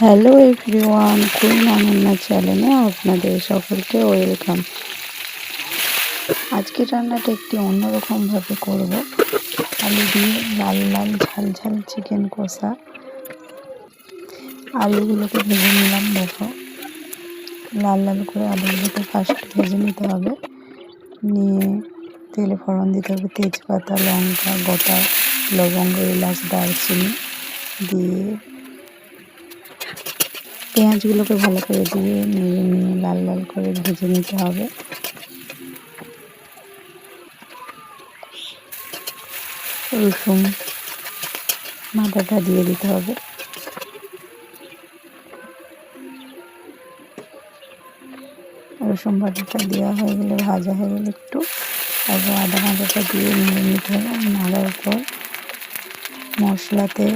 Hello everyone, queen Ananya চ্যানেলে আপনাদের সকলকে ওয়েলকাম। আজকের রান্নাটা একটি অন্যরকমভাবে করব। আলু দিয়ে লাল লাল ঝাল ঝাল চিকেন কষা। আলুগুলোকে ভেজে নিলাম। দেখো, লাল লাল করে আলুগুলোকে ফার্স্ট ভেজে নিতে হবে। নিয়ে তেলে ফোড়ন দিতে হবে তেজপাতা, লঙ্কা, গোটা লবঙ্গ, এলাচ, দারচিনি দিয়ে পেঁয়াজগুলোকে ভালো করে দিয়ে নেড়ে নিয়ে লাল লাল করে ভেজে নিতে হবে। রসুন বাটাটা দিয়ে দিতে হবে। রসুন বাটাটা দেওয়া হয়ে গেলে, ভাজা হয়ে গেলে একটু, তারপর আদা বাটাটা দিয়ে নেড়ে নিতে হবে। নাড়ার পর মশলাতে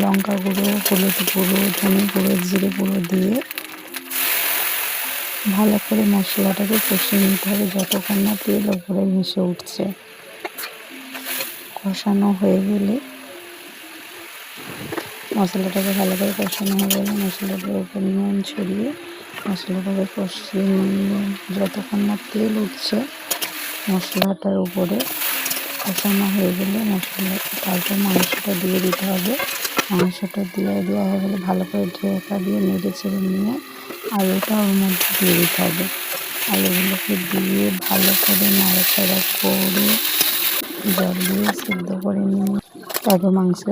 লঙ্কা গুঁড়ো, হলুদ গুঁড়ো, ধনে গুঁড়ো, জিরে গুঁড়ো দিয়ে ভালো করে মশলাটাকে কষিয়ে নিতে হবে যতক্ষণ না তেল ওপরে মিশে উঠছে। কষানো হয়ে গেলে, মশলাটাকে ভালো করে কষানো হয়ে গেলে মশলাটার উপর নুন ছড়িয়ে মশলাটাকে কষিয়ে নিয়ে যতক্ষণ না তেল উঠছে মশলাটার উপরে, কষানো হয়ে গেলে তারপর মাংসটা দিয়ে দিতে হবে। মাংসটা দেওয়া হয়ে গেলে ভালো করে ঢেকা দিয়ে নেড়ে চেড়ে নিয়ে আলুটা ওর মধ্যে দিয়ে দিতে হবে। আলুগুলোকে দিয়ে ভালো করে নাড়াচাড়া করে জল দিয়ে সিদ্ধ করে নিয়ে তারপর মাংসের